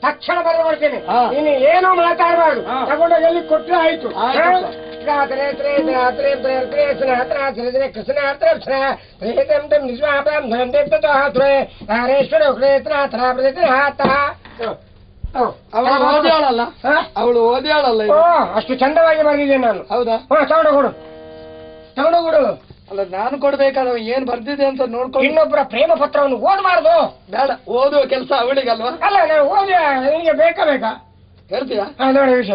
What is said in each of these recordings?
ತಕ್ಷಣ ಬರಬರ್ತೇನೆ. ನೀನು ಏನೂ ಮಾತಾಡಬಾರ್ದು. ತಗೊಂಡೋಗಿ ಎಲ್ಲಿ ಕೊಟ್ಟರೆ ಆಯ್ತು. ಅವಳು ಓದಿಯಾಳಲ್ಲ. ಅಷ್ಟು ಚಂದವಾಗಿ ಬರೆದಿದ್ದೇನೆ ನಾನು. ಹೌದಾ? ತಗೊಂಡೋಗುಡು ತಗೊಂಡೋಗುಡು. ಅಲ್ಲ, ನಾನು ಕೊಡ್ಬೇಕಾದ ಏನ್ ಬರ್ದಿದೆ ಅಂತ ನೋಡ್ಕೊಂಡು. ಇನ್ನೊಬ್ಬರ ಪ್ರೇಮ ಪತ್ರವನ್ನು ಓದಬಾರ್ದು. ಬೇಡ, ಓದುವ ಕೆಲಸ ಅವಳಿಗಲ್ವಾ? ಅಲ್ಲ, ನಾನು ಓದಿ ನಿನಗೆ ಬೇಕಾ ಹೇಳ್ತೀಯಾ? ನೋಡಿ ವಿಷಯ.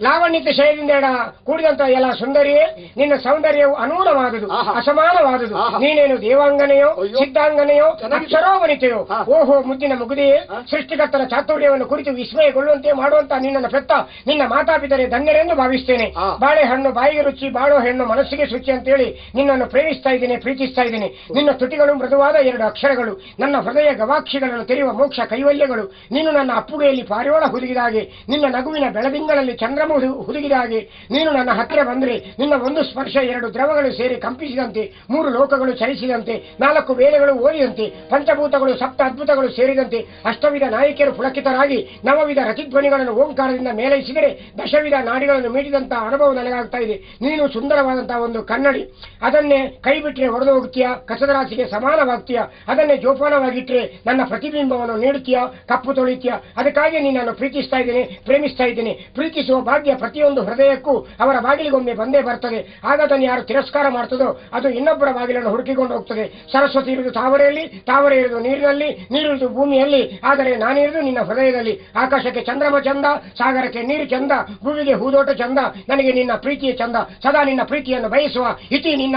ಲಾವಣ್ಯತೆ ಶೈಲಿಯಿಂದ ಕೂಡಿದಂತ ಎಲ್ಲ ಸುಂದರಿಯೇ, ನಿನ್ನ ಸೌಂದರ್ಯವು ಅನೂಢವಾದುದು, ಅಸಮಾನವಾದುದು. ನೀನೇನು ದೇವಾಂಗನೆಯೋ, ಸಿದ್ಧಾಂಗನೆಯೋ, ಅಕ್ಷರೋವನಿತೆಯೋ? ಓಹೋ ಮುದ್ದಿನ ಮುಗುದಿಯೇ, ಸೃಷ್ಟಿಕರ್ತರ ಚಾತುರ್ಯವನ್ನು ಕುರಿತು ವಿಸ್ಮಯಗೊಳ್ಳುವಂತೆ ಮಾಡುವಂತ ನಿನ್ನನ್ನು ಪೆತ್ತ ನಿನ್ನ ಮಾತಾಪಿತರೆ ಧನ್ಯರೆಂದು ಭಾವಿಸ್ತೇನೆ. ಬಾಳೆಹಣ್ಣು ಬಾಯಿಗೆ ರುಚಿ, ಬಾಳೋ ಹೆಣ್ಣು ಮನಸ್ಸಿಗೆ ಶುಚಿ ಅಂತೇಳಿ ನಿನ್ನನ್ನು ಪ್ರೇಮಿಸ್ತಾ ಇದ್ದೇನೆ, ಪ್ರೀತಿಸ್ತಾ ಇದ್ದೇನೆ. ನಿನ್ನ ತುಟಿಗಳು ಮೃದುವಾದ 2 ಅಕ್ಷರಗಳು, ನನ್ನ ಹೃದಯ ಗವಾಕ್ಷಿಗಳನ್ನು ತೆರೆಯುವ ಮೋಕ್ಷ ಕೈವಲ್ಯಗಳು. ನೀನು ನನ್ನ ಅಪ್ಪುಗೆಯಲ್ಲಿ ಪಾರಿವಾಳ ಹುದುಗಿದಾಗೆ, ನಿನ್ನ ನಗುವಿನ ಬೆಳದಿಂಗಳಲ್ಲಿ ಚಂದ್ರಮ ಹುದುಗಿದಾಗೆ. ನೀನು ನನ್ನ ಹತ್ತಿರ ಬಂದರೆ ನಿನ್ನ ಒಂದು ಸ್ಪರ್ಶ 2 ದ್ರವಗಳು ಸೇರಿ ಕಂಪಿಸಿದಂತೆ, 3 ಲೋಕಗಳು ಚಲಿಸಿದಂತೆ, 4 ವೇದಗಳು ಓದಿದಂತೆ, ಪಂಚಭೂತಗಳು 7 ಅದ್ಭುತಗಳು ಸೇರಿದಂತೆ, 8 ವಿಧ ನಾಯಕಿಯರು ಪುಳಕಿತರಾಗಿ 9 ವಿಧ ರತಿಧ್ವನಿಗಳನ್ನು ಓಂಕಾರದಿಂದ ಮೇಲೈಸಿದರೆ 10 ವಿಧ ನಾಡಿಗಳನ್ನು ಮೀಟಿದಂತಹ ಅನುಭವ ನನಗಾಗ್ತಾ ಇದೆ. ನೀನು ಸುಂದರವಾದಂತಹ ಒಂದು ಕನ್ನಡಿ. ಅದನ್ನೇ ಕೈ ಬಿಟ್ಟರೆ ಹೊಡೆದು ಹೋಗ್ತೀಯ, ಕಸದ ರಾಶಿಗೆ ಸಮಾನವಾಗ್ತೀಯ. ಅದನ್ನೇ ಜೋಪಾನವಾಗಿಟ್ಟರೆ ನನ್ನ ಪ್ರತಿಬಿಂಬವನ್ನು ನೀಡುತ್ತೀಯ, ಕಪ್ಪು ತೊಳಿತೀಯ. ಅದಕ್ಕಾಗಿ ನಿನ್ನನ್ನು ಪ್ರೀತಿಸ್ತಾ ಇದ್ದೇನೆ, ಪ್ರೇಮಿಸ್ತಾ ಇದ್ದೇನೆ. ಪ್ರೀತಿಸುವ ಭಾಗ್ಯ ಪ್ರತಿಯೊಂದು ಹೃದಯಕ್ಕೂ ಅವರ ಬಾಗಿಲಿಗೊಮ್ಮೆ ಬಂದೇ ಬರ್ತದೆ. ಆಗ ಅದನ್ನು ಯಾರು ತಿರಸ್ಕಾರ ಮಾಡ್ತದೋ ಅದು ಇನ್ನೊಬ್ಬರ ಬಾಗಿಲನ್ನು ಹುಡುಕಿಕೊಂಡು ಹೋಗ್ತದೆ. ಸರಸ್ವತಿ ಇರುವುದು ತಾವರೆಯಲ್ಲಿ, ತಾವರೆ ಇರುವುದು ನೀರಿನಲ್ಲಿ, ನೀರಿರುವುದು ಭೂಮಿಯಲ್ಲಿ, ಆದರೆ ನಾನಿರುವುದು ನಿನ್ನ ಹೃದಯದಲ್ಲಿ. ಆಕಾಶಕ್ಕೆ ಚಂದ್ರಮ ಚಂದ, ಸಾಗರಕ್ಕೆ ನೀರು ಚಂದ, ಭೂಮಿಗೆ ಹೂದೋಟ ಚಂದ, ನನಗೆ ನಿನ್ನ ಪ್ರೀತಿಯ ಚಂದ. ಸದಾ ನಿನ್ನ ಪ್ರೀತಿಯನ್ನು ಬಯಸುವ ಇತಿ ನಿನ್ನ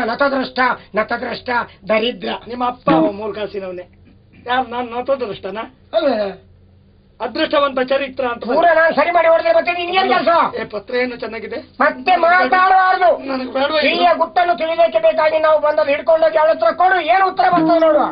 ನತದ್ರಷ್ಟ ದರಿದ್ರ. ನಿಮ್ಮ ಅಪ್ಪ ಮೂರ್ಖಾಸಿನವನೇ. ಯಾರು ನಾನು ನತದ್ರಷ್ಟನಾ? ಅದೃಷ್ಟವಂತ ಚರಿತ್ರ ಅಂತ ಪೂರ ನಾನು ಸರಿ ಮಾಡಿ ಹೊಡೆದ್ರೆ ಮತ್ತೆ ನಿನ್ಗೇನು ಕೆಲಸ? ಪತ್ರ ಏನು ಚೆನ್ನಾಗಿದೆ, ಮತ್ತೆ ಮಾತಾಡಬಾರ್ದು. ನನಗೆ ಬೇಡ. ಇಲ್ಲಿಯ ಗುಟ್ಟನ್ನು ತಿಳಿದಕ್ಕೆ ಬೇಕಾಗಿ ನಾವು ಬಂದದ್ದು ಹಿಡ್ಕೊಂಡೋಗಿ ಅವಳ ಹತ್ರ ಕೊಡು, ಏನು ಉತ್ತರ ಬರ್ತದೆ ನೋಡುವ.